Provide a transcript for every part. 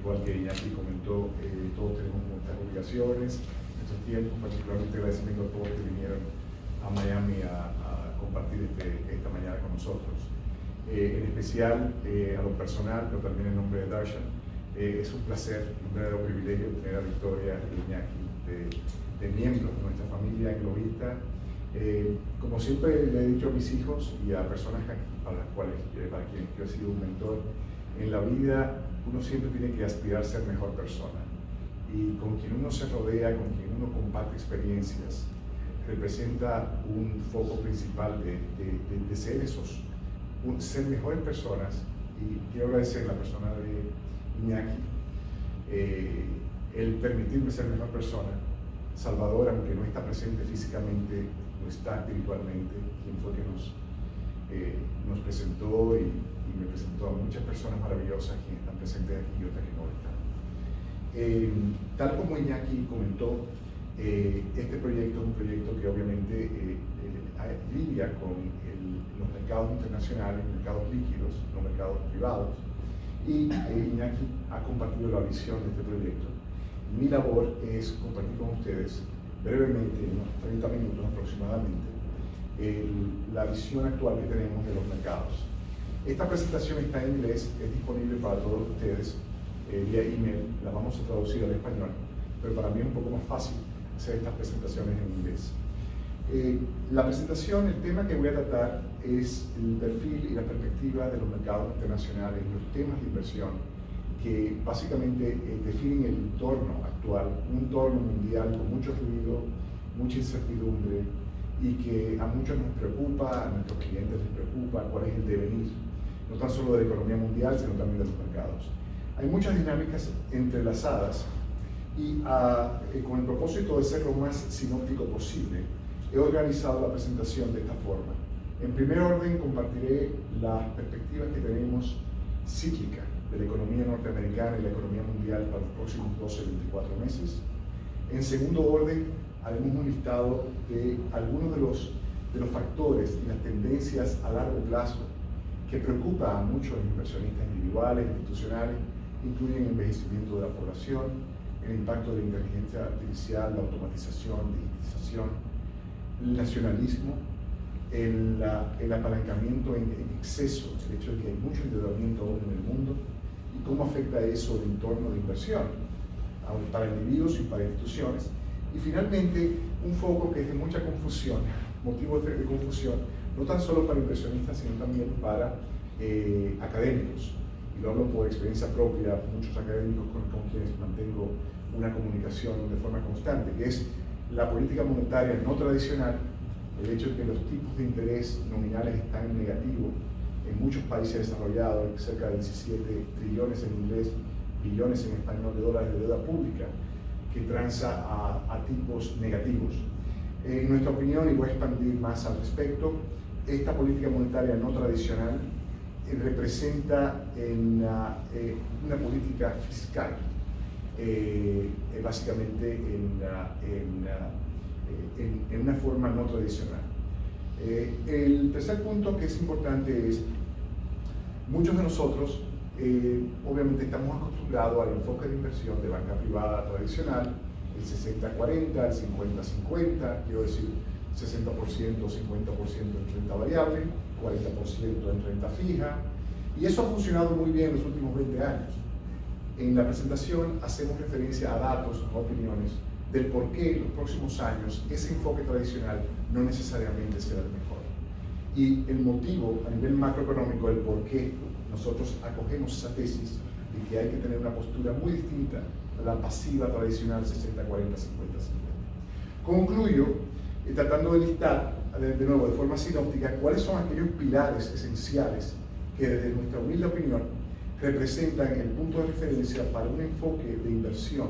igual que Iñaki comentó, todos tenemos nuestras obligaciones, nuestros tiempos, particularmente agradecimiento a todos que vinieron a Miami a compartir esta mañana con nosotros. En especial a lo personal, pero también en nombre de Darshan, es un placer, un verdadero privilegio tener a Victoria y Iñaki de miembros de nuestra familia englovista. Como siempre le he dicho a mis hijos y a personas para quienes yo he sido un mentor, en la vida uno siempre tiene que aspirar a ser mejor persona, y con quien uno se rodea, con quien uno comparte experiencias, representa un foco principal de ser ser mejores personas. Y quiero agradecer a la persona de Iñaki el permitirme ser mejor persona. Salvador, aunque no está presente físicamente, lo está espiritualmente, quien fue que nos presentó y me presentó a muchas personas maravillosas quienes están presentes aquí y otras que no están. Tal como Iñaki comentó, este proyecto es un proyecto que obviamente lidia con los mercados internacionales, mercados líquidos, los mercados privados, y Iñaki ha compartido la visión de este proyecto. Mi labor es compartir con ustedes brevemente, en unos 30 minutos aproximadamente, la visión actual que tenemos de los mercados. Esta presentación está en inglés, es disponible para todos ustedes vía email, la vamos a traducir al español, pero para mí es un poco más fácil hacer estas presentaciones en inglés. La presentación, el tema que voy a tratar es el perfil y la perspectiva de los mercados internacionales, los temas de inversión que básicamente definen el entorno actual, un entorno mundial con mucho ruido, mucha incertidumbre, y que a muchos nos preocupa, a nuestros clientes les preocupa cuál es el devenir, no tan solo de la economía mundial, sino también de los mercados. Hay muchas dinámicas entrelazadas y con el propósito de ser lo más sinóptico posible, he organizado la presentación de esta forma. En primer orden, compartiré las perspectivas que tenemos cíclicas de la economía norteamericana y la economía mundial para los próximos 12-24 meses. En segundo orden, haremos un listado de algunos de los factores y las tendencias a largo plazo que preocupan a muchos inversionistas individuales, institucionales. Incluyen el envejecimiento de la población, el impacto de la inteligencia artificial, la automatización, digitalización, el nacionalismo, el apalancamiento en exceso, el hecho de que hay mucho endeudamiento aún en el mundo, y cómo afecta eso el entorno de inversión para individuos y para instituciones. Y finalmente, un foco que es de mucha confusión, motivo de confusión, no tan solo para inversionistas, sino también para académicos. Y lo hablo por experiencia propia, muchos académicos con quienes mantengo una comunicación de forma constante, que es la política monetaria no tradicional, el hecho de que los tipos de interés nominales están en negativo en muchos países desarrollados, cerca de 17 trillones en inglés, billones en español de dólares de deuda pública, que transa a tipos negativos. En nuestra opinión, y voy a expandir más al respecto, esta política monetaria no tradicional representa una política fiscal, básicamente en una forma no tradicional. El tercer punto que es importante es, muchos de nosotros obviamente estamos acostumbrados al enfoque de inversión de banca privada tradicional, el 60-40, el 50-50, quiero decir 60% o 50% en renta variable, 40% en renta fija, y eso ha funcionado muy bien en los últimos 20 años. En la presentación hacemos referencia a datos, a opiniones, del por qué en los próximos años ese enfoque tradicional no necesariamente será el mejor. Y el motivo a nivel macroeconómico del por qué nosotros acogemos esa tesis de que hay que tener una postura muy distinta a la pasiva tradicional 60-40, 50-50. Concluyo tratando de listar, de nuevo, de forma sinóptica, cuáles son aquellos pilares esenciales que desde nuestra humilde opinión representan el punto de referencia para un enfoque de inversión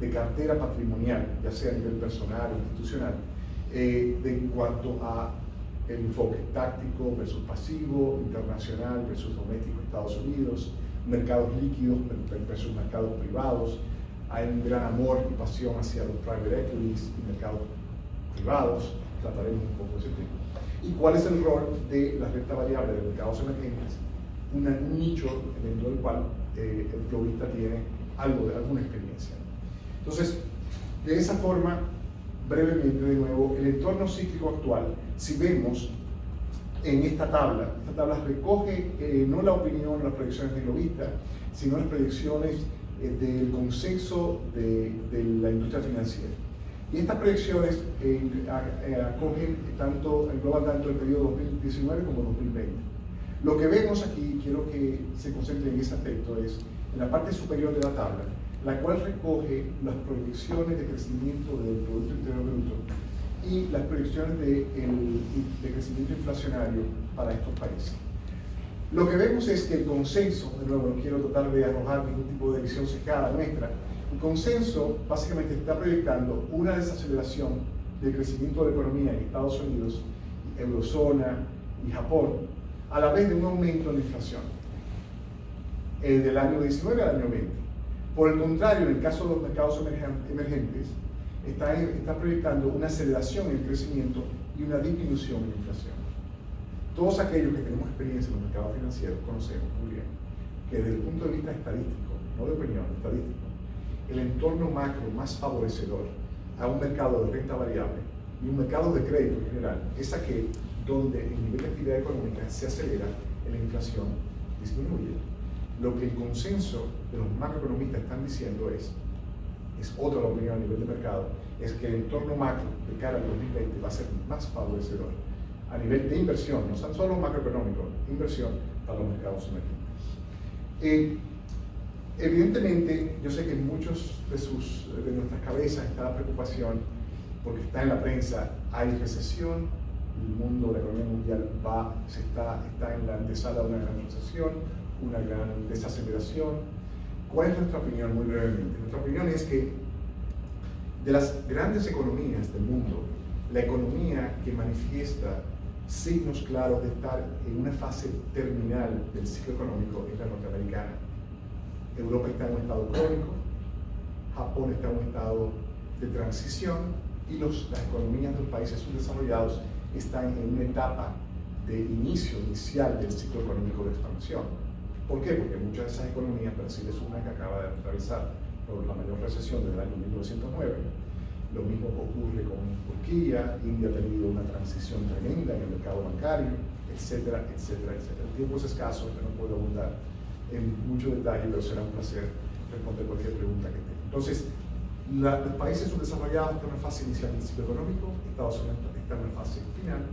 de cartera patrimonial, ya sea a nivel personal o institucional, en cuanto a el enfoque táctico versus pasivo, internacional versus doméstico, Estados Unidos, mercados líquidos versus mercados privados. Hay un gran amor y pasión hacia los private equities y mercados privados, trataremos un poco ese tema. ¿Y cuál es el rol de la renta variable de mercados emergentes? Un nicho dentro del cual el globista tiene alguna experiencia. Entonces, de esa forma, brevemente de nuevo, el entorno cíclico actual, si vemos en esta tabla recoge no la opinión, las proyecciones de Globista, sino las proyecciones del consenso de la industria financiera. Y estas proyecciones engloban tanto el periodo 2019 como 2020. Lo que vemos aquí, quiero que se concentren en ese aspecto, es en la parte superior de la tabla, la cual recoge las proyecciones de crecimiento del Producto Interior Bruto y las proyecciones de crecimiento inflacionario para estos países. Lo que vemos es que el consenso, de nuevo, no quiero tratar de arrojar ningún tipo de visión sesgada nuestra, el consenso básicamente está proyectando una desaceleración del crecimiento de la economía en Estados Unidos, Eurozona y Japón, a la vez de un aumento en la inflación del año 19 al año 20. Por el contrario, en el caso de los mercados emergentes, está proyectando una aceleración en el crecimiento y una disminución en la inflación. Todos aquellos que tenemos experiencia en los mercados financieros conocemos muy bien que desde el punto de vista estadístico, no de opinión, estadístico, el entorno macro más favorecedor a un mercado de renta variable y un mercado de crédito en general es aquel donde el nivel de actividad económica se acelera y la inflación disminuye. Lo que el consenso de los macroeconomistas están diciendo es otra la opinión a nivel de mercado, es que el entorno macro de cara al 2020 va a ser más favorecedor a nivel de inversión, no tan solo macroeconómico, inversión para los mercados emergentes. Evidentemente, yo sé que en muchos de nuestras cabezas está la preocupación, porque está en la prensa, hay recesión, el mundo, la economía mundial está en la antesala de una gran recesión, una gran desaceleración. ¿Cuál es nuestra opinión, muy brevemente? Nuestra opinión es que de las grandes economías del mundo, la economía que manifiesta signos claros de estar en una fase terminal del ciclo económico es la norteamericana. Europa está en un estado crónico, Japón está en un estado de transición y las economías de los países subdesarrollados están en una etapa de inicial del ciclo económico de expansión. ¿Por qué? Porque muchas de esas economías, Brasil es una que acaba de atravesar por la mayor recesión desde el año 1909. Lo mismo ocurre con Turquía, India ha tenido una transición tremenda en el mercado bancario, etcétera, etcétera, etcétera. El tiempo es escaso, yo no puedo abundar en mucho detalle, pero será un placer responder cualquier pregunta que tenga. Entonces, los países subdesarrollados están en una fase inicial del ciclo económico, Estados Unidos está en una fase final,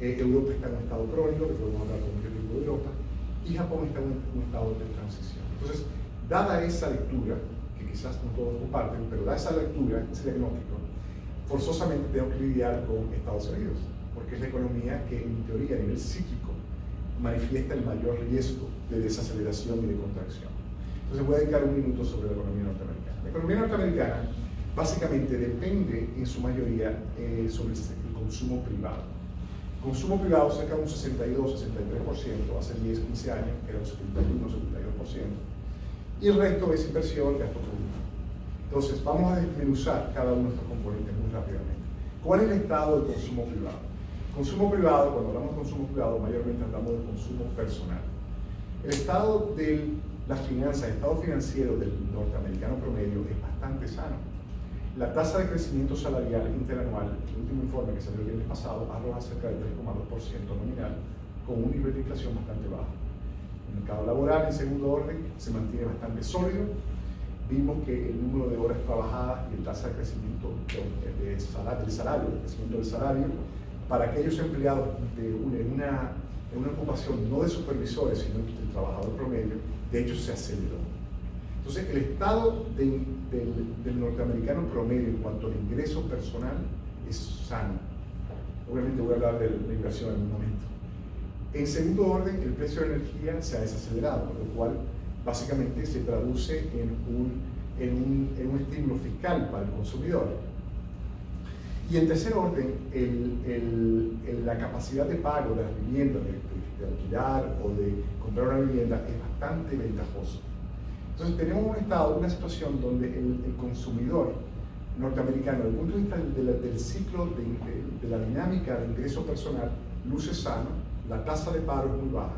Europa está en un estado crónico, que podemos hablar con mucho tiempo de Europa, y Japón está en un estado de transición. Entonces, dada esa lectura, que quizás no todos comparten, pero dada esa lectura, ese diagnóstico, forzosamente tengo que lidiar con Estados Unidos, porque es la economía que en teoría a nivel cíclico manifiesta el mayor riesgo de desaceleración y de contracción. Entonces voy a dedicar un minuto sobre la economía norteamericana. La economía norteamericana básicamente depende en su mayoría sobre el consumo privado. Consumo privado cerca de un 62-63%, hace 10-15 años era un 71-72%, y el resto es inversión, gasto público. Entonces vamos a desmenuzar cada uno de estos componentes muy rápidamente. ¿Cuál es el estado del consumo privado? Consumo privado, cuando hablamos de consumo privado, mayormente hablamos de consumo personal. El estado de las finanzas, el estado financiero del norteamericano promedio es bastante sano. La tasa de crecimiento salarial interanual, el último informe que salió el viernes pasado, arroja cerca del 3,2% nominal, con un nivel de inflación bastante bajo. El mercado laboral, en segundo orden, se mantiene bastante sólido. Vimos que el número de horas trabajadas y la tasa de crecimiento del salario, el crecimiento del salario, para aquellos empleados en una ocupación no de supervisores, sino del trabajador promedio, de hecho se aceleró. Entonces, el estado del norteamericano promedio en cuanto al ingreso personal es sano. Obviamente voy a hablar de la inversión en un momento. En segundo orden, el precio de la energía se ha desacelerado, lo cual básicamente se traduce en un estímulo fiscal para el consumidor. Y en tercer orden, la capacidad de pago de las viviendas, de alquilar o de comprar una vivienda es bastante ventajosa. Entonces tenemos una situación donde el consumidor norteamericano, desde el punto de vista del ciclo de la dinámica de ingreso personal, luce sano, la tasa de paro es muy baja.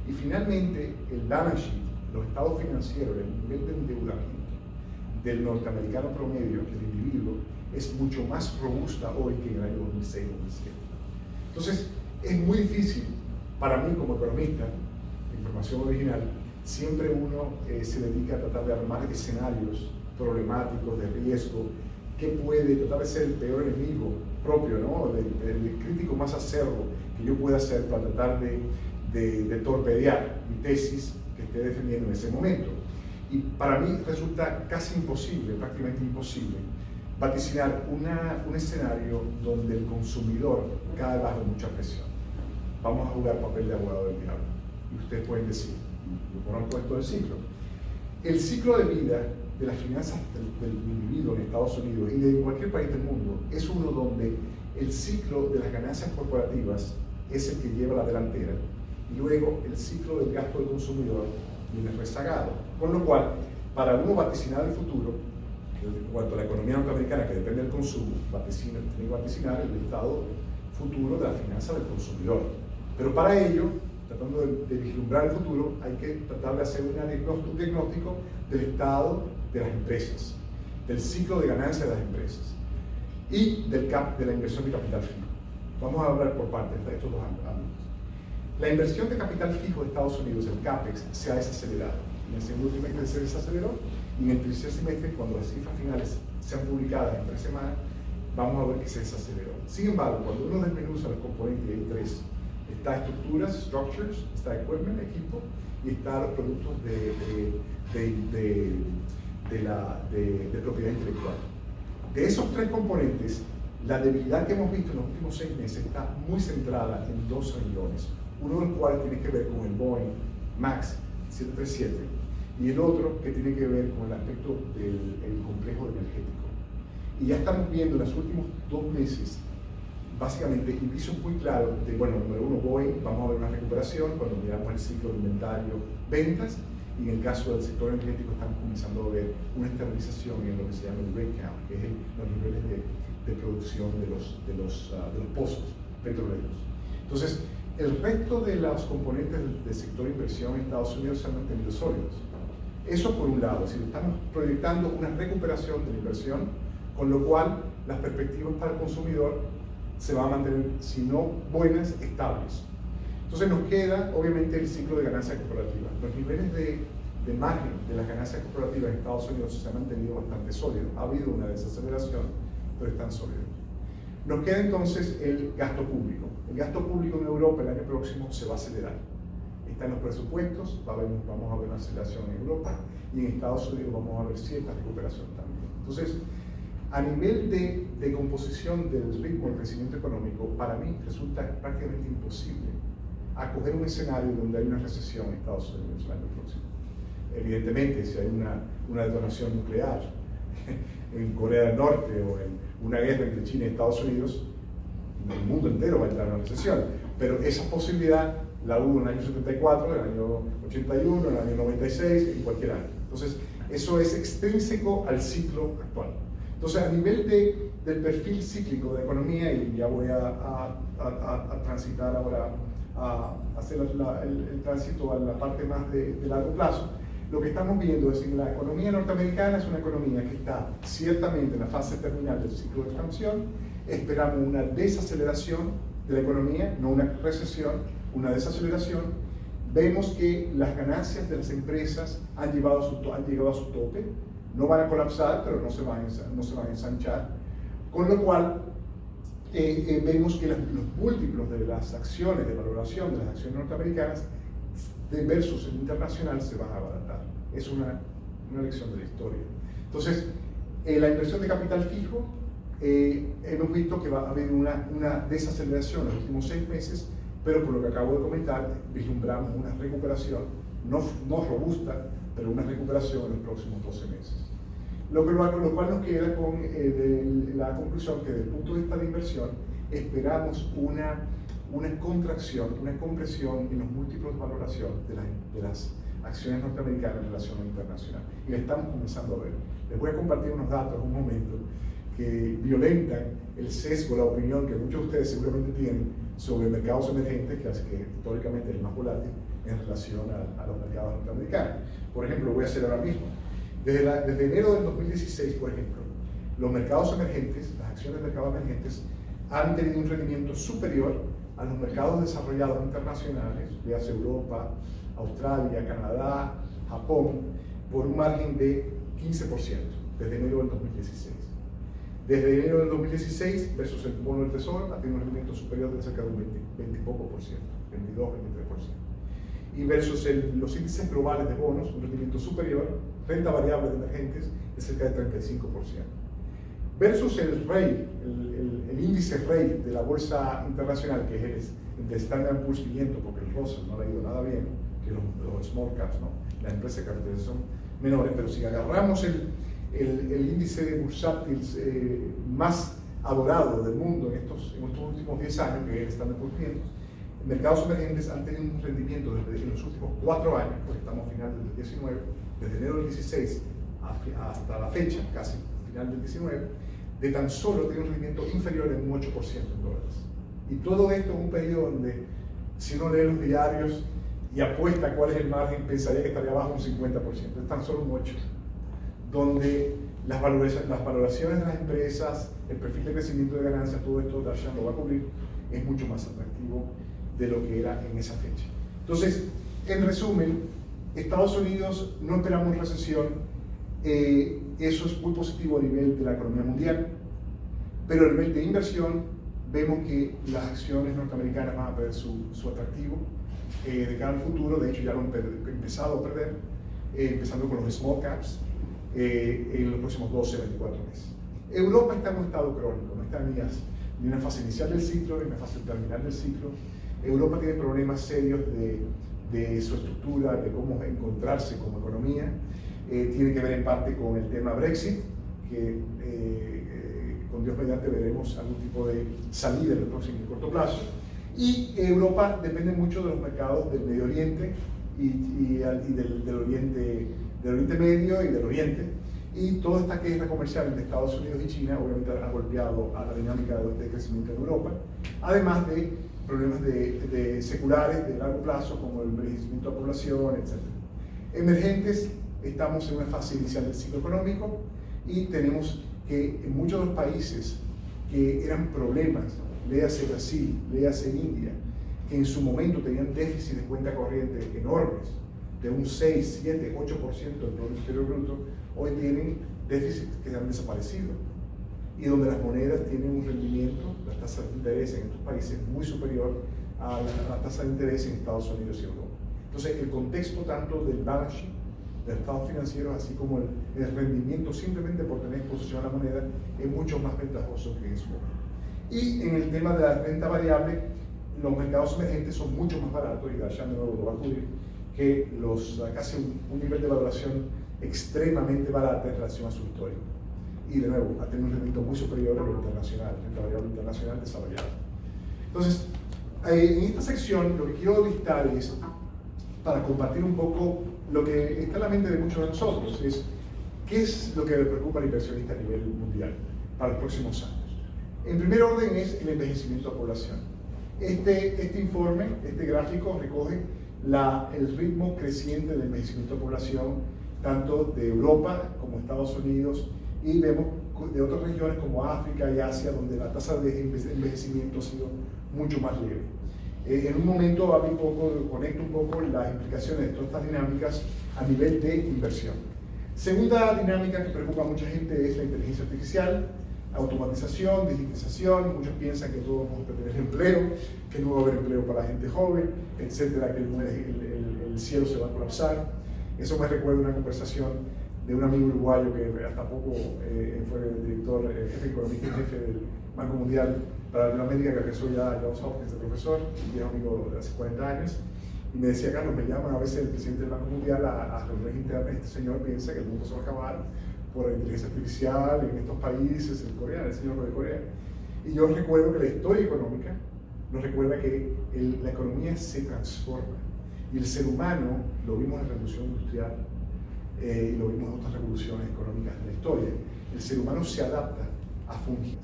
Y finalmente, el balance sheet, los estados financieros, el nivel de endeudamiento, del norteamericano promedio, que el individuo, es mucho más robusta hoy que en el año 2006-2007. Entonces, es muy difícil para mí como economista, información original, siempre uno se dedica a tratar de armar escenarios problemáticos, de riesgo, que puede tratar de ser el peor enemigo propio, ¿no? El crítico más acerbo que yo pueda hacer para tratar de torpedear mi tesis que esté defendiendo en ese momento. Y para mí resulta casi imposible, prácticamente imposible, vaticinar un escenario donde el consumidor cae bajo mucha presión. Vamos a jugar papel de abogado del diablo. Y ustedes pueden decir, yo conozco esto del ciclo. El ciclo de vida de las finanzas del individuo en Estados Unidos y de cualquier país del mundo es uno donde el ciclo de las ganancias corporativas es el que lleva la delantera y luego el ciclo del gasto del consumidor viene rezagado. Con lo cual, para uno vaticinar el futuro, en cuanto a la economía norteamericana que depende del consumo, tiene que vaticinar el estado futuro de la finanza del consumidor. Pero para ello, tratando de vislumbrar el futuro, hay que tratar de hacer un diagnóstico del estado de las empresas, del ciclo de ganancia de las empresas y de la inversión de capital fijo. Vamos a hablar por partes de estos dos ámbitos. La inversión de capital fijo de Estados Unidos, el CAPEX, se ha desacelerado. En el segundo trimestre se desaceleró y en el tercer semestre, cuando las cifras finales sean publicadas en 3 semanas, vamos a ver que se desaceleró. Sin embargo, cuando uno desmenuza los componentes, hay 3. Está estructuras, structures, está equipment, equipo, y está los productos de propiedad intelectual. De esos 3 componentes, la debilidad que hemos visto en los últimos 6 meses está muy centrada en 2 renglones. Uno de los cuales tiene que ver con el Boeing MAX 737 y el otro que tiene que ver con el aspecto del complejo energético. Y ya estamos viendo en los últimos 2 meses básicamente indicios muy claros de, bueno, número 1, Boeing, vamos a ver una recuperación cuando miramos el ciclo de inventario, ventas, y en el caso del sector energético estamos comenzando a ver una estabilización en lo que se llama el rig count, que es los niveles de producción de los pozos petroleros. Entonces, el resto de los componentes del sector inversión en Estados Unidos se han mantenido sólidos. Eso por un lado, es decir, estamos proyectando una recuperación de la inversión, con lo cual las perspectivas para el consumidor se van a mantener, si no buenas, estables. Entonces nos queda, obviamente, el ciclo de ganancias corporativas. Los niveles de margen de las ganancias corporativas en Estados Unidos se han mantenido bastante sólidos. Ha habido una desaceleración, pero están sólidos. Nos queda entonces el gasto público. El gasto público en Europa el año próximo se va a acelerar. Está en los presupuestos, vamos a ver una aceleración en Europa, y en Estados Unidos vamos a ver cierta recuperación también. Entonces, a nivel de composición del ritmo del crecimiento económico, para mí resulta prácticamente imposible acoger un escenario donde hay una recesión en Estados Unidos el año próximo. Evidentemente, si hay una detonación nuclear en Corea del Norte o en una guerra entre China y Estados Unidos, el mundo entero va a entrar en una recesión. Pero esa posibilidad la hubo en el año 74, en el año 81, en el año 96, en cualquier año. Entonces, eso es extrínseco al ciclo actual. Entonces, a nivel del perfil cíclico de economía, y ya voy a transitar ahora, a hacer el tránsito a la parte más de largo plazo, lo que estamos viendo es que la economía norteamericana es una economía que está ciertamente en la fase terminal del ciclo de expansión. Esperamos una desaceleración de la economía, no una recesión, una desaceleración. Vemos que las ganancias de las empresas han llegado a su tope. No van a colapsar, pero no se van a ensanchar. Con lo cual, vemos que los múltiplos de las acciones, de valoración de las acciones norteamericanas versus el internacional se van a abaratar. Es una lección de la historia. Entonces, la inversión de capital fijo, hemos visto que va a haber una desaceleración en los últimos 6 meses, pero por lo que acabo de comentar, vislumbramos una recuperación, no robusta, pero una recuperación en los próximos 12 meses. Lo cual nos queda con la conclusión que desde el punto de vista de inversión esperamos una contracción, una compresión en los múltiplos de valoración de las acciones norteamericanas en relación a lo internacional. Y la estamos comenzando a ver. Les voy a compartir unos datos en un momento que violentan el sesgo, la opinión que muchos de ustedes seguramente tienen sobre mercados emergentes, que históricamente es el más volátil en relación a los mercados norteamericanos. Por ejemplo, lo voy a hacer ahora mismo. Desde enero del 2016, por ejemplo, los mercados emergentes, las acciones de mercados emergentes, han tenido un rendimiento superior a los mercados desarrollados internacionales, veas Europa, Australia, Canadá, Japón, por un margen de 15% desde enero del 2016. Desde enero del 2016 versus el bono del Tesoro ha tenido un rendimiento superior de cerca de un 20 y poco por ciento, 22, 23%. Y versus los índices globales de bonos, un rendimiento superior, renta variable de emergentes, de cerca de 35%. Versus el REI, el índice REI de la bolsa internacional, que es el de Standard & Poor's 500, porque el Russell no le ha ido nada bien, que los small caps, ¿no? Las empresas de capitalización menores, pero si agarramos el índice bursátil más adorado del mundo en estos últimos 10 años, que es el Standard & Poor's 500, mercados emergentes han tenido un rendimiento desde los últimos 4 años, porque estamos a final del 19, desde enero del 16 hasta la fecha, casi final del 19, de tan solo tiene un rendimiento inferior en un 8% en dólares. Y todo esto en un periodo donde, si uno lee los diarios y apuesta cuál es el margen, pensaría que estaría abajo un 50%, es tan solo un 8%, donde las valoraciones de las empresas, el perfil de crecimiento de ganancias, todo esto Darshan lo va a cubrir, es mucho más atractivo de lo que era en esa fecha. Entonces, en resumen, Estados Unidos no esperamos recesión, eso es muy positivo a nivel de la economía mundial, pero a nivel de inversión vemos que las acciones norteamericanas van a perder su atractivo de cara al futuro. De hecho ya lo han empezado a perder, empezando con los small caps en los próximos 12-24 meses. Europa está en un estado crónico, no está ni en una fase inicial del ciclo ni en una fase terminal del ciclo. Europa tiene problemas serios de su estructura, de cómo encontrarse como economía. Tiene que ver en parte con el tema Brexit, que con Dios mediante veremos algún tipo de salida en el próximo corto plazo. Y Europa depende mucho de los mercados del Medio Oriente y del Oriente Medio y del Oriente. Y toda esta guerra comercial entre Estados Unidos y China obviamente ha golpeado a la dinámica de crecimiento en Europa, además de problemas seculares de largo plazo como el envejecimiento de la población, etc. Emergentes, estamos en una fase inicial del ciclo económico y tenemos que en muchos de los países que eran problemas, léase Brasil, léase India, que en su momento tenían déficit de cuenta corriente enormes, de un 6, 7, 8% del Producto Interior Bruto, hoy tienen déficits que han desaparecido y donde las monedas tienen un rendimiento, las tasas de interés en estos países muy superior a la tasa de interés en Estados Unidos y Europa. Entonces, el contexto tanto del balance sheet, del estado financiero, así como el rendimiento simplemente por tener exposición a la moneda, es mucho más ventajoso que en su momento. Y en el tema de la renta variable, los mercados emergentes son mucho más baratos, y Darshan de nuevo lo va a cubrir, que casi un nivel de valoración extremadamente barato en relación a su histórico. Y de nuevo, ha tenido un rendimiento muy superior a lo internacional, renta variable internacional desarrollada. Entonces, en esta sección lo que quiero listar es, para compartir un poco lo que está en la mente de muchos de nosotros, es qué es lo que le preocupa al inversionista a nivel mundial para los próximos años. En primer orden es el envejecimiento de la población. Este informe, este gráfico recoge el ritmo creciente del envejecimiento de población, tanto de Europa como Estados Unidos, y vemos de otras regiones como África y Asia, donde la tasa de envejecimiento ha sido mucho más leve. En un momento conecto un poco las implicaciones de todas estas dinámicas a nivel de inversión. Segunda dinámica que preocupa a mucha gente es la inteligencia artificial, automatización, digitalización. Muchos piensan que todos vamos a perder empleo, que no va a haber empleo para la gente joven, etcétera, que el cielo se va a colapsar. Eso me recuerda una conversación de un amigo uruguayo que hasta poco fue el director, jefe económico y jefe del Banco Mundial para Latinoamérica, que regresó ya a Johns Hopkins de profesor, y es amigo de hace 40 años, y me decía: Carlos, me llaman a veces el presidente del Banco Mundial a reuniones internas, este señor piensa que el mundo se va a acabar por la inteligencia artificial en estos países, en Corea, el señor de Corea. Y yo recuerdo que la historia económica nos recuerda que la economía se transforma, y el ser humano, lo vimos en la revolución industrial, y lo vimos en otras revoluciones económicas de la historia, el ser humano se adapta a fungir.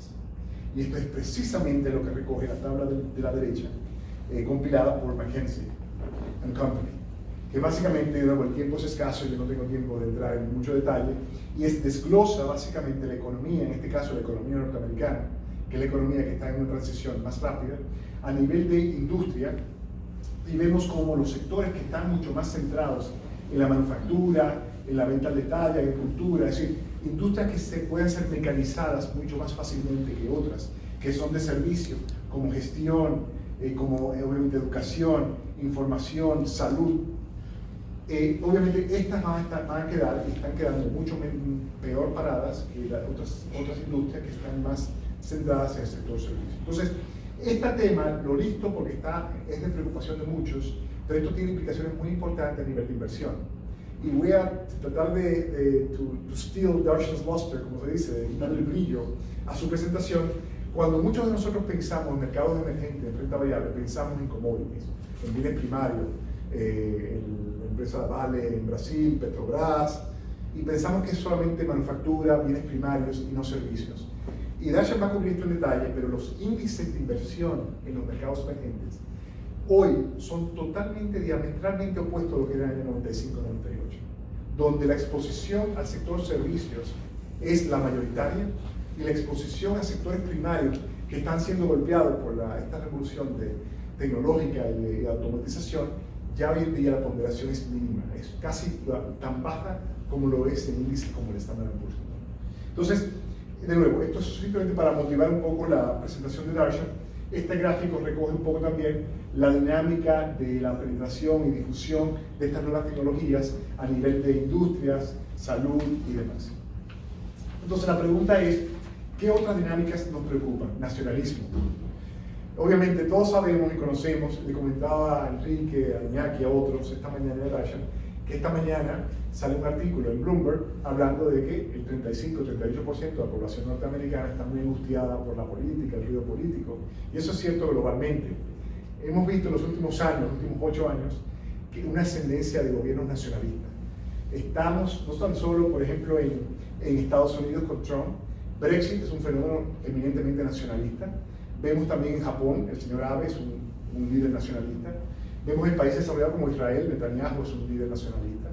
Y esto es precisamente lo que recoge la tabla de la derecha, compilada por McKinsey & Company, que básicamente, de nuevo, el tiempo es escaso y yo no tengo tiempo de entrar en mucho detalle, y desglosa básicamente la economía, en este caso la economía norteamericana, que es la economía que está en una transición más rápida, a nivel de industria, y vemos como los sectores que están mucho más centrados en la manufactura, en la venta al detalle, agricultura, es decir, industrias que se pueden ser mecanizadas mucho más fácilmente que otras, que son de servicio, como gestión, como obviamente educación, información, salud. Obviamente estas van a quedar y están quedando mucho peor paradas que otras industrias que están más centradas en el sector servicio. Entonces, este tema lo listo porque es de preocupación de muchos, pero esto tiene implicaciones muy importantes a nivel de inversión. Y voy a tratar de steal Darshan's luster, como se dice, de darle el brillo a su presentación. Cuando muchos de nosotros pensamos en mercados emergentes, en renta variable, pensamos en commodities, en bienes primarios, en la empresa Vale en Brasil, Petrobras, y pensamos que es solamente manufactura, bienes primarios y no servicios. Y Darshan va a cubrir esto en detalle, pero los índices de inversión en los mercados emergentes hoy son totalmente, diametralmente opuestos a lo que era en el 95-98, donde la exposición al sector servicios es la mayoritaria y la exposición a sectores primarios que están siendo golpeados por esta revolución tecnológica y de automatización, ya hoy en día la ponderación es mínima, es casi tan baja como lo es en índices como el Standard & Poor's. Entonces, de nuevo, esto es simplemente para motivar un poco la presentación de Darshan. Este gráfico recoge un poco también la dinámica de la penetración y difusión de estas nuevas tecnologías a nivel de industrias, salud y demás. Entonces la pregunta es, ¿qué otras dinámicas nos preocupan? Nacionalismo. Obviamente todos sabemos y conocemos, le comentaba a Enrique, a Iñaki, a otros esta mañana de Darshan, que esta mañana sale un artículo en Bloomberg hablando de que el 35-38% de la población norteamericana está muy angustiada por la política, el ruido político, y eso es cierto globalmente. Hemos visto en los últimos años, los últimos 8 años, que una ascendencia de gobiernos nacionalistas. Estamos, no tan solo, por ejemplo, en Estados Unidos con Trump, Brexit es un fenómeno eminentemente nacionalista. Vemos también en Japón, el señor Abe es un líder nacionalista. Vemos en países desarrollados como Israel, Netanyahu es un líder nacionalista.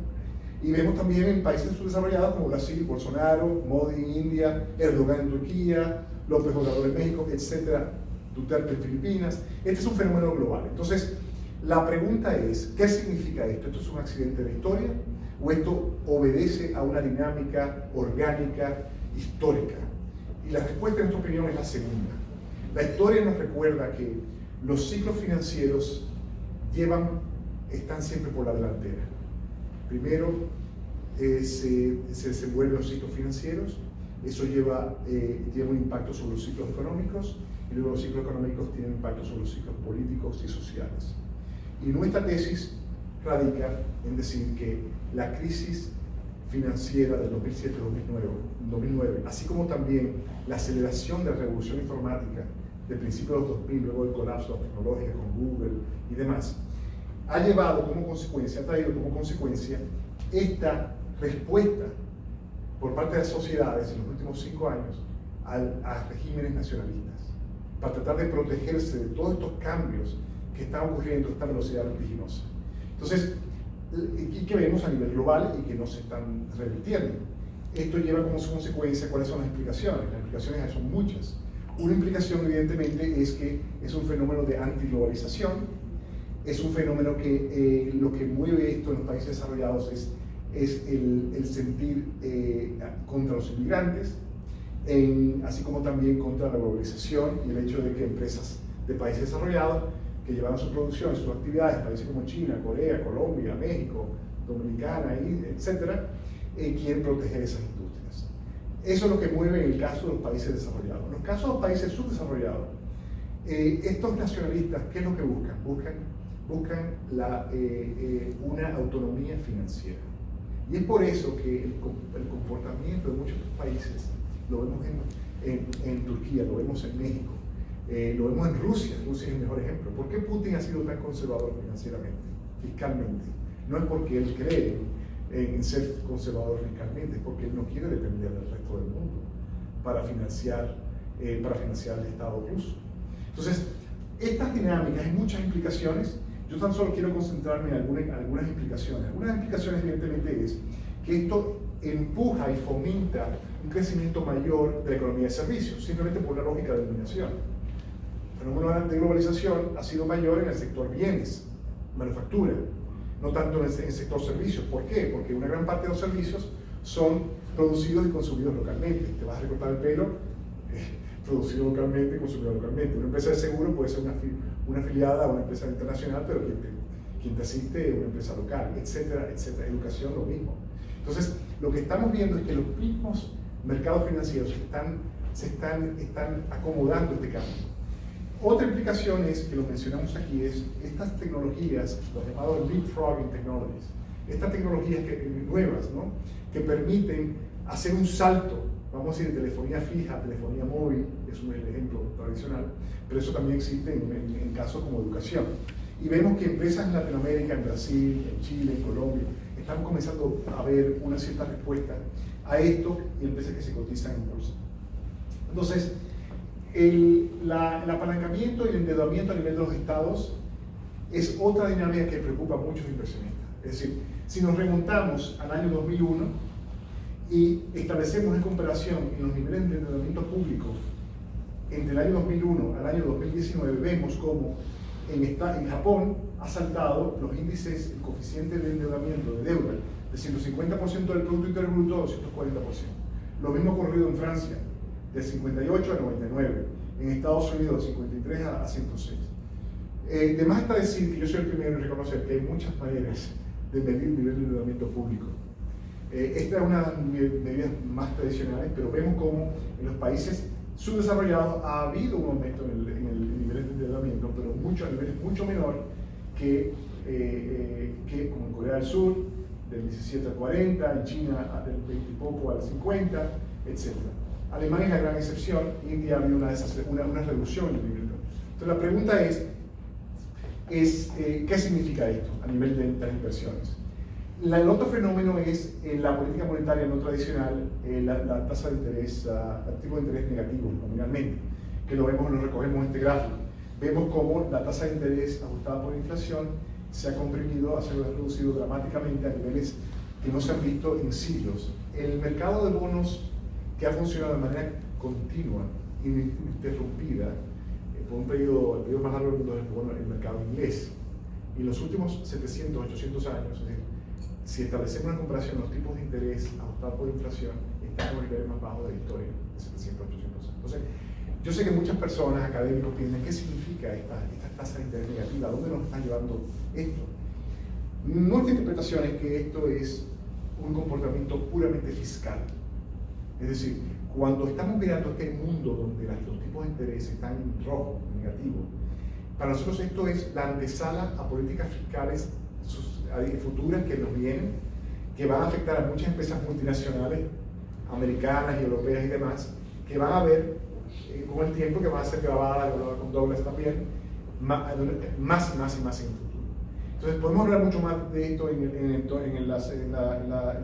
Y vemos también en países subdesarrollados como Brasil, Bolsonaro, Modi en India, Erdogan en Turquía, López Obrador en México, etc. Duterte en Filipinas. Este es un fenómeno global. Entonces, la pregunta es, ¿qué significa esto? ¿Esto es un accidente de la historia? ¿O esto obedece a una dinámica orgánica, histórica? Y la respuesta, en nuestra opinión, es la segunda. La historia nos recuerda que los ciclos financieros están siempre por la delantera. Primero se desenvuelven los ciclos financieros, eso lleva un impacto sobre los ciclos económicos, y luego los ciclos económicos tienen impacto sobre los ciclos políticos y sociales. Y nuestra tesis radica en decir que la crisis financiera del 2007-2009, así como también la aceleración de la revolución informática del principio de los 2000, luego el colapso tecnológico con Google y demás, ha traído como consecuencia esta respuesta por parte de las sociedades en los últimos 5 años a regímenes nacionalistas, para tratar de protegerse de todos estos cambios que están ocurriendo a esta velocidad vertiginosa. Entonces, y que vemos a nivel global y que no se están revirtiendo. Esto lleva como consecuencia, ¿cuáles son las implicaciones? Las implicaciones son muchas. Una implicación, evidentemente, es que es un fenómeno de antiglobalización, es un fenómeno que lo que mueve esto en los países desarrollados es el sentir contra los inmigrantes, así como también contra la globalización y el hecho de que empresas de países desarrollados que llevan su producción, sus actividades, países como China, Corea, Colombia, México, Dominicana, etc., quieren proteger esas industrias. Eso es lo que mueve en el caso de los países desarrollados. En los casos de los países subdesarrollados, estos nacionalistas, ¿qué es lo que buscan? Buscan una autonomía financiera. Y es por eso que el comportamiento de muchos países, lo vemos en Turquía, lo vemos en México, lo vemos en Rusia. Rusia es el mejor ejemplo. ¿Por qué Putin ha sido tan conservador financieramente, fiscalmente? No es porque él cree en ser conservador fiscalmente, es porque él no quiere depender del resto del mundo para financiar el Estado ruso. Entonces, estas dinámicas hay muchas implicaciones. Yo tan solo quiero concentrarme en algunas implicaciones. Algunas implicaciones, evidentemente, es que esto empuja y fomenta un crecimiento mayor de la economía de servicios, simplemente por una lógica de dominación. El fenómeno de globalización ha sido mayor en el sector bienes, manufactura, no tanto en el sector servicios. ¿Por qué? Porque una gran parte de los servicios son producidos y consumidos localmente. Te vas a recortar el pelo, producido localmente y consumido localmente. Una empresa de seguro puede ser una afiliada a una empresa internacional, pero quien te asiste es una empresa local, etcétera, etcétera. Educación, lo mismo. Entonces, lo que estamos viendo es que los mismos mercados financieros están acomodando este cambio. Otra implicación es, que lo mencionamos aquí, es estas tecnologías, los llamados leapfrogging technologies, estas tecnologías nuevas, ¿no?, que permiten hacer un salto, vamos a decir, de telefonía fija a telefonía móvil, es un ejemplo tradicional, pero eso también existe en casos como educación. Y vemos que empresas en Latinoamérica, en Brasil, en Chile, en Colombia, están comenzando a ver una cierta respuesta a esto, y empresas que se cotizan en bolsa. Entonces, el apalancamiento y el endeudamiento a nivel de los estados es otra dinámica que preocupa a muchos inversionistas. Es decir, si nos remontamos al año 2001 y establecemos en comparación en los niveles de endeudamiento público entre el año 2001 al año 2019, vemos cómo en Japón ha saltado los índices, el coeficiente de endeudamiento de deuda de 150% del Producto Interno Bruto a 240%. Lo mismo ha ocurrido en Francia, de 58 a 99, en Estados Unidos de 53 a 106. De más está decir que yo soy el primero en reconocer que hay muchas maneras de medir el nivel de endeudamiento público. Esta es una de las medidas más tradicionales, pero vemos cómo en los países subdesarrollados ha habido un aumento en el nivel de endeudamiento, pero a niveles mucho menor que como en Corea del Sur, del 17 al 40, en China del 20 y poco al 50, etc. Alemania es la gran excepción, India ha habido una reducción en el nivel. Entonces la pregunta es ¿qué significa esto a nivel de las inversiones? El otro fenómeno es la política monetaria no tradicional, la tasa de interés, el tipo de interés negativo nominalmente, que lo recogemos en este gráfico. Vemos cómo la tasa de interés ajustada por inflación se ha comprimido, se ha reducido dramáticamente a niveles que no se han visto en siglos. El mercado de bonos, que ha funcionado de manera continua, ininterrumpida, por un periodo, el periodo más largo del mundo es el mercado inglés. Y en los últimos 700, 800 años, es decir, si establecemos una comparación, los tipos de interés ajustados por inflación están en los niveles más bajos de la historia, de 700, 800 años. Entonces, yo sé que muchas personas, académicos, piensan, ¿qué significa esta tasa de interés negativa? ¿A dónde nos está llevando esto? Nuestra interpretación es que esto es un comportamiento puramente fiscal. Es decir, cuando estamos mirando este mundo donde los tipos de interés están en rojo, en negativo, para nosotros esto es la antesala a políticas fiscales futuras que nos vienen, que van a afectar a muchas empresas multinacionales, americanas y europeas y demás, que van a ver con el tiempo que van a ser grabadas, con Douglas también, más y más en el futuro. Entonces podemos hablar mucho más de esto en la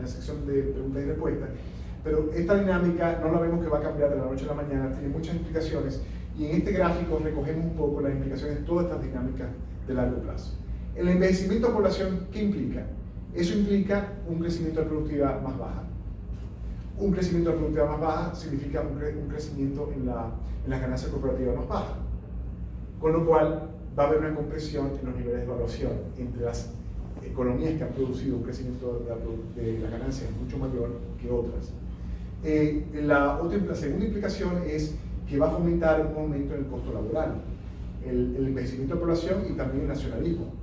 sección de preguntas y respuestas, pero esta dinámica no la vemos que va a cambiar de la noche a la mañana, tiene muchas implicaciones, y en este gráfico recogemos un poco las implicaciones de todas estas dinámicas de largo plazo. El envejecimiento de la población, ¿qué implica? Eso implica un crecimiento de productividad más baja. Un crecimiento de productividad más baja significa un crecimiento en las ganancias corporativas más bajas. Con lo cual, va a haber una compresión en los niveles de evaluación entre las economías que han producido un crecimiento de las ganancias mucho mayor que otras. La segunda implicación es que va a fomentar un aumento en el costo laboral, el envejecimiento de población y también el nacionalismo,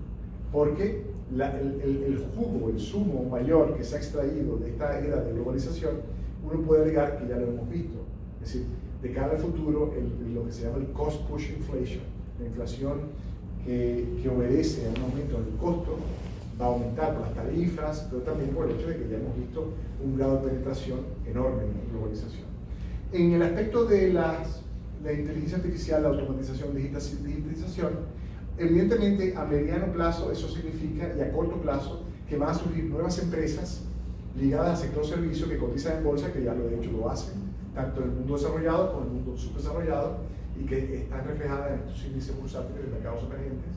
porque el jugo, el zumo mayor que se ha extraído de esta era de globalización, uno puede alegar que ya lo hemos visto. Es decir, de cara al futuro, lo que se llama el cost push inflation, la inflación que obedece a un aumento en el costo, va a aumentar por las tarifas, pero también por el hecho de que ya hemos visto un grado de penetración enorme en la globalización. En el aspecto de la inteligencia artificial, la automatización, digitalización, evidentemente a mediano plazo eso significa, y a corto plazo, que van a surgir nuevas empresas ligadas al sector servicio que cotizan en bolsa, que ya de hecho lo hacen, tanto en el mundo desarrollado como en el mundo subdesarrollado, y que están reflejadas en estos índices bursátiles de mercados emergentes.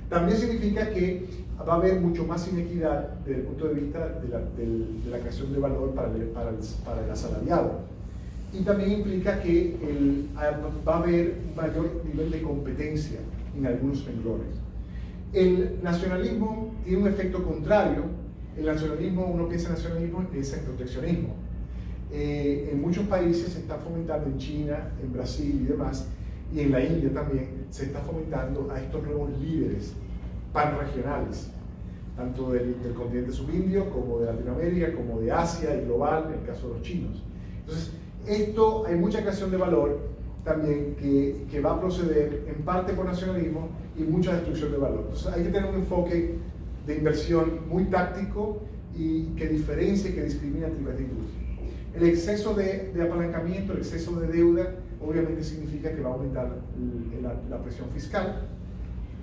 También significa que va a haber mucho más inequidad desde el punto de vista de la creación de valor para el asalariado. Y también implica que va a haber un mayor nivel de competencia en algunos renglones. El nacionalismo tiene un efecto contrario. El nacionalismo, uno piensa en nacionalismo y piensa en proteccionismo. En muchos países se está fomentando, en China, en Brasil y demás, y en la India también, se está fomentando a estos nuevos líderes panregionales, tanto del continente subindio, como de Latinoamérica, como de Asia y global, en el caso de los chinos. Entonces, hay mucha creación de valor también que va a proceder en parte por nacionalismo y mucha destrucción de valor. Entonces, hay que tener un enfoque de inversión muy táctico y que diferencie, que discrimina entre las industrias. El exceso de apalancamiento, el exceso de deuda, obviamente significa que va a aumentar la presión fiscal.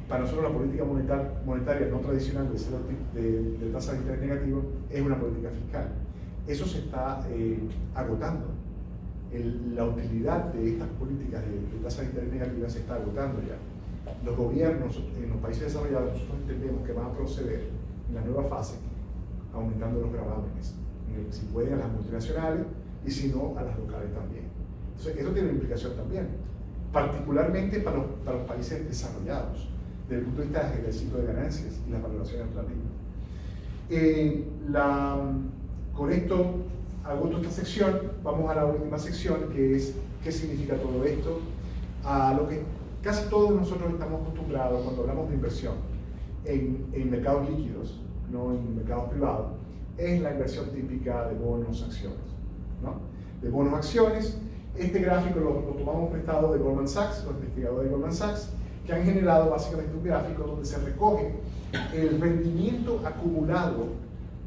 Para nosotros la política monetaria no tradicional de tasa de interés negativo es una política fiscal. Eso se está agotando. La utilidad de estas políticas de tasa de interés negativa se está agotando ya. Los gobiernos en los países desarrollados, nosotros entendemos que van a proceder en la nueva fase aumentando los gravámenes, si pueden a las multinacionales y si no a las locales también. Entonces, eso tiene una implicación también, particularmente para los países desarrollados, desde el punto de vista del ciclo de ganancias y las valoraciones relativas. Con esto agoto esta sección, vamos a la última sección, que es qué significa todo esto, a lo que casi todos nosotros estamos acostumbrados cuando hablamos de inversión en mercados líquidos, no en mercados privados, es la inversión típica de bonos, acciones, ¿no? De bonos, acciones. Este gráfico lo tomamos prestado de Goldman Sachs, los investigadores de Goldman Sachs, que han generado básicamente un gráfico donde se recoge el rendimiento acumulado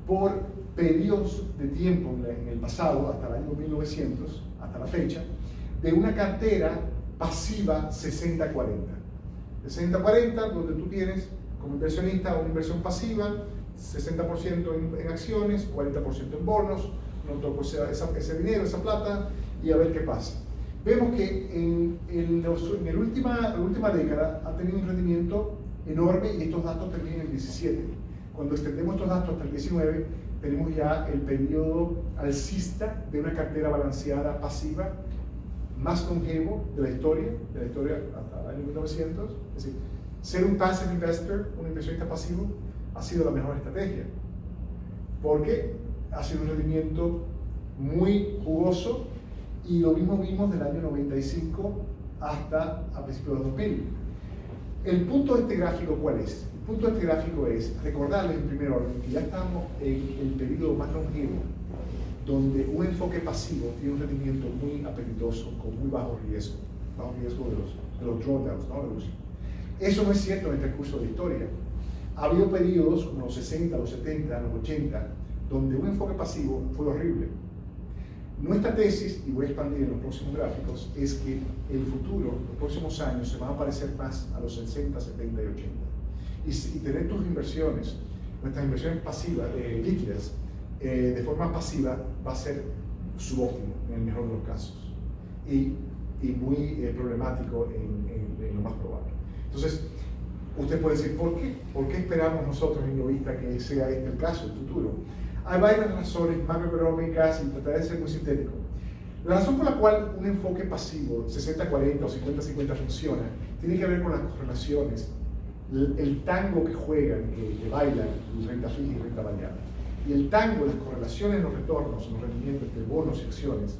por periodos de tiempo en el pasado, hasta el año 1900, hasta la fecha, de una cartera pasiva 60-40. 60-40, donde tú tienes como inversionista una inversión pasiva, 60% en acciones, 40% en bonos, no toco ese dinero, esa plata, y a ver qué pasa. Vemos que en la última década ha tenido un rendimiento enorme y estos datos terminan en el 17. Cuando extendemos estos datos hasta el 19, tenemos ya el periodo alcista de una cartera balanceada pasiva más longevo de la historia hasta el año 1900. Es decir, ser un passive investor, un inversionista pasivo, ha sido la mejor estrategia, porque ha sido un rendimiento muy jugoso, y lo mismo vimos del año 95 hasta a principios de 2000. El punto de este gráfico, ¿cuál es? El punto de este gráfico es recordarles en primer orden que ya estamos en el periodo más longevo, donde un enfoque pasivo tiene un rendimiento muy apetitoso, con muy bajo riesgo de los drawdowns, ¿no? Eso no es cierto en el transcurso de la historia. Ha habido periodos como los 60, los 70, los 80, donde un enfoque pasivo fue horrible. Nuestra tesis, y voy a expandir en los próximos gráficos, es que el futuro, los próximos años, se van a parecer más a los 60, 70 y 80. Y tener tus inversiones, nuestras inversiones pasivas, líquidas, de forma pasiva, va a ser subóptimo en el mejor de los casos. Y muy problemático en lo más probable. Entonces, usted puede decir, ¿por qué? ¿Por qué esperamos nosotros en Novista que sea este el caso, el futuro? Hay varias razones macroeconómicas y trataré de ser muy sintético. La razón por la cual un enfoque pasivo, 60-40 o 50-50 funciona, tiene que ver con las correlaciones, el tango que juegan, que bailan, renta fija y renta variable. Y el tango, las correlaciones, los retornos, los rendimientos entre bonos y acciones,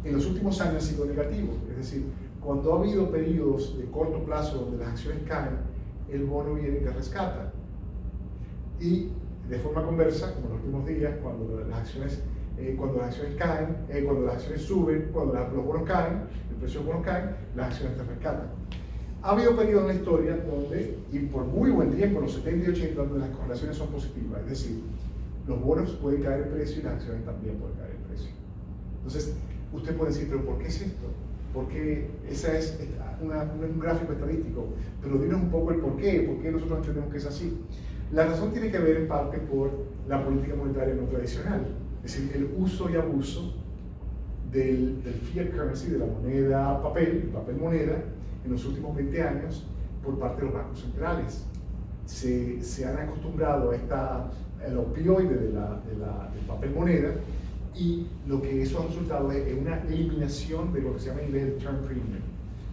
en los últimos años ha sido negativo. Es decir, cuando ha habido periodos de corto plazo donde las acciones caen, el bono viene y te rescata. Y de forma conversa, como en los últimos días, cuando las acciones caen, cuando las acciones suben, cuando los bonos caen, el precio de los bonos caen, las acciones te rescatan. Ha habido periodos en la historia donde, y por muy buen tiempo, los 70 y 80, donde las correlaciones son positivas, es decir, los bonos pueden caer el precio y las acciones también pueden caer el precio. Entonces, usted puede decir, ¿pero por qué es esto? Porque ese es un gráfico estadístico, pero dinos un poco el por qué nosotros entendemos que es así. La razón tiene que ver en parte por la política monetaria no tradicional, es decir, el uso y abuso del fiat currency, de la moneda papel moneda, en los últimos 20 años por parte de los bancos centrales. se han acostumbrado al opioide del papel moneda, y lo que eso ha resultado es una eliminación de lo que se llama el term premium,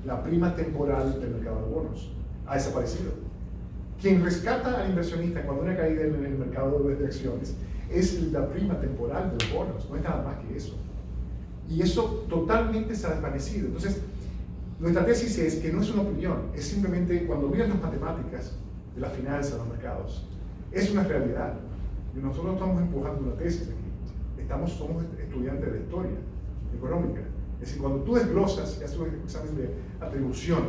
la prima temporal del mercado de bonos. Ha desaparecido. Quien rescata al inversionista cuando hay una caída en el mercado de acciones es la prima temporal de los bonos, no es nada más que eso. Y eso totalmente se ha desvanecido. Entonces, nuestra tesis es que no es una opinión, es simplemente cuando miran las matemáticas de la finanza de los mercados, es una realidad. Y nosotros estamos empujando una tesis aquí. Somos estudiantes de historia económica. Es decir, cuando tú desglosas y haces un examen de atribución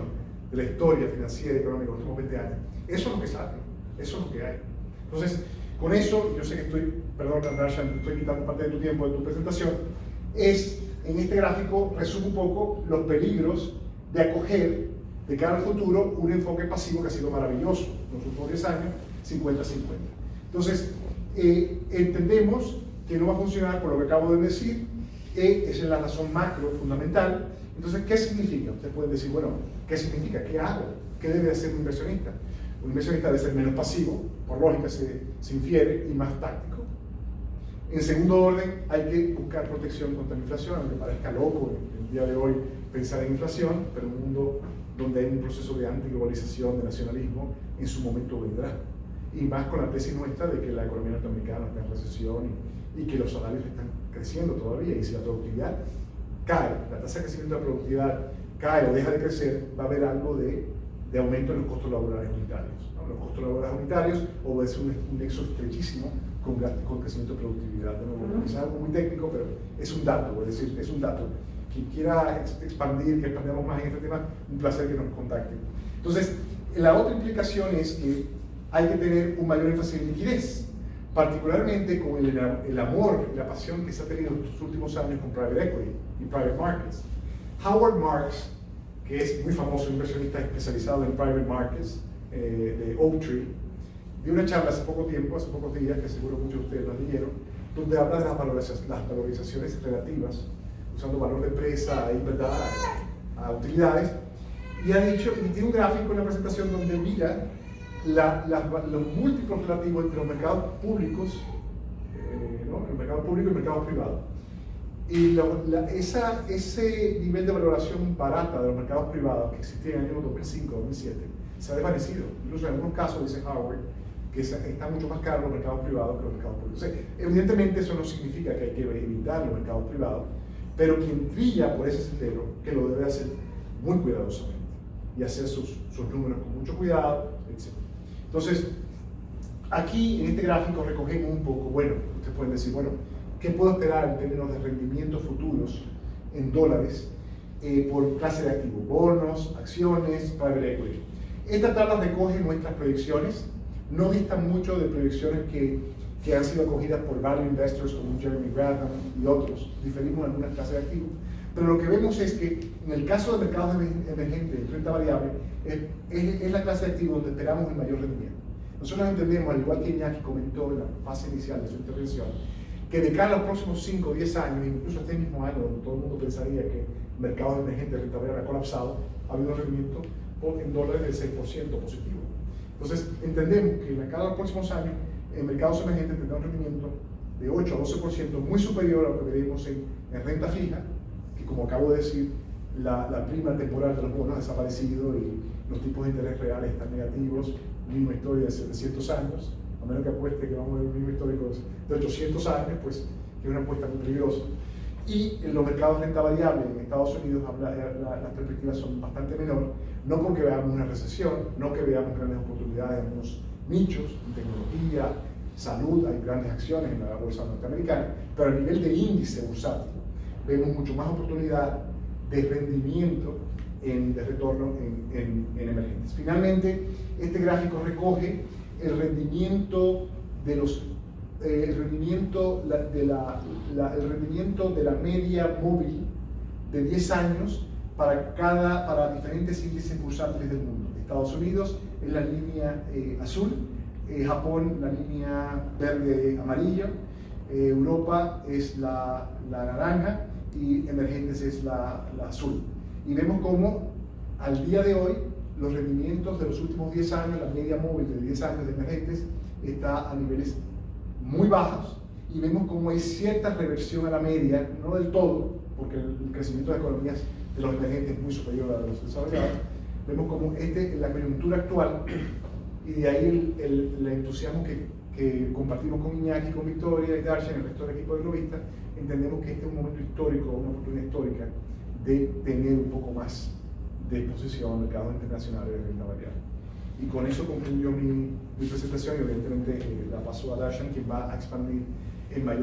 de la historia financiera y económica de los últimos 20 años, eso es lo que sale, eso es lo que hay. Entonces, con eso, yo sé que perdón, Darshan, te estoy quitando parte de tu tiempo de tu presentación, en este gráfico resumo un poco los peligros de acoger de cara al futuro un enfoque pasivo que ha sido maravilloso en los últimos 10 años, 50-50. Entonces, entendemos que no va a funcionar por lo que acabo de decir, esa es la razón macro fundamental. Entonces, ¿qué significa? Ustedes pueden decir, bueno, ¿qué significa? ¿Qué hago? ¿Qué debe hacer un inversionista? Un inversionista debe ser menos pasivo, por lógica se infiere, y más táctico. En segundo orden, hay que buscar protección contra la inflación, aunque parezca loco el día de hoy pensar en inflación, pero en un mundo donde hay un proceso de antiglobalización, de nacionalismo, en su momento vendrá. Y más con la tesis nuestra de que la economía norteamericana está en recesión y que los salarios están creciendo todavía, y si la productividad cae, la tasa de crecimiento de la productividad cae o deja de crecer, va a haber algo de aumento en los costos laborales unitarios, ¿no? Los costos laborales unitarios obedecen un nexo estrechísimo con crecimiento de productividad. ¿No? Es algo muy técnico, pero es un dato, es decir, es un dato. Quien quiera expandir, que expandamos más en este tema, un placer que nos contacten. Entonces, la otra implicación es que hay que tener un mayor énfasis en liquidez, particularmente con el amor y la pasión que se ha tenido en estos últimos años con private equity y private markets. Howard Marks, que es muy famoso inversionista especializado en private markets, de Oaktree, dio una charla hace pocos días, que seguro muchos de ustedes la leyeron, donde habla de las valorizaciones relativas, usando valor de empresa y verdad a utilidades, y ha dicho, y tiene un gráfico en la presentación donde mira los múltiplos relativos entre los mercados públicos, el mercado público y el mercado privado. Y ese nivel de valoración barata de los mercados privados que existía en el año 2005-2007 se ha desvanecido. Incluso en algunos casos, dice Howard, que están mucho más caros los mercados privados que los mercados públicos. O sea, evidentemente eso no significa que hay que evitar los mercados privados, pero quien trilla por ese sendero, que lo debe hacer muy cuidadosamente y hacer sus números con mucho cuidado, etc. Entonces, aquí en este gráfico recogemos un poco, bueno, ustedes pueden decir, bueno, ¿qué puedo esperar en términos de rendimientos futuros en dólares por clase de activos? Bonos, acciones, private equity. Esta tabla recoge nuestras proyecciones, no distan mucho de proyecciones que han sido acogidas por value investors como Jeremy Grantham y otros. Diferimos en algunas clases de activos, pero lo que vemos es que en el caso de mercados emergentes de renta variable, es la clase de activos donde esperamos el mayor rendimiento. Nosotros entendemos, al igual que Iñaki comentó en la fase inicial de su intervención, que de cara a los próximos 5 o 10 años, incluso este mismo año, donde todo el mundo pensaría que mercados emergentes de renta variable ha colapsado, ha habido un rendimiento en dólares del 6% positivo. Entonces, entendemos que de cara a los próximos años, en mercados emergentes tendrá un rendimiento de 8 a 12%, muy superior a lo que veremos en renta fija, que como acabo de decir, la prima temporal de los bonos ha desaparecido y los tipos de interés reales están negativos, misma historia de 700 años, a menos que apueste que vamos a ver un mínimo histórico de 800 años, pues que es una apuesta muy peligrosa. Y en los mercados de renta variable en Estados Unidos las perspectivas son bastante menores, no porque veamos una recesión, no que veamos grandes oportunidades en algunos nichos, en tecnología, salud, hay grandes acciones en la bolsa norteamericana, pero a nivel de índice bursátil vemos mucho más oportunidad de rendimiento, de retorno en emergentes. Finalmente, este gráfico recoge el rendimiento de la media móvil de 10 años para diferentes índices bursátiles del mundo. Estados Unidos es la línea azul, Japón la línea verde amarillo, Europa es la naranja y emergentes es la azul. Y vemos cómo al día de hoy los rendimientos de los últimos 10 años, la media móvil de 10 años de emergentes está a niveles muy bajos, y vemos como hay cierta reversión a la media, no del todo, porque el crecimiento de las economías de los emergentes es muy superior a los desarrollados. Vemos como la coyuntura actual, y de ahí el entusiasmo que compartimos con Iñaki, con Victoria y Darshan, el resto del equipo de Globista, entendemos que este es un momento histórico, una oportunidad histórica de tener un poco más de exposición al mercado internacional de renta variable. Y con eso concluyo mi presentación, y evidentemente la paso a Darshan, quien va a expandir en mayor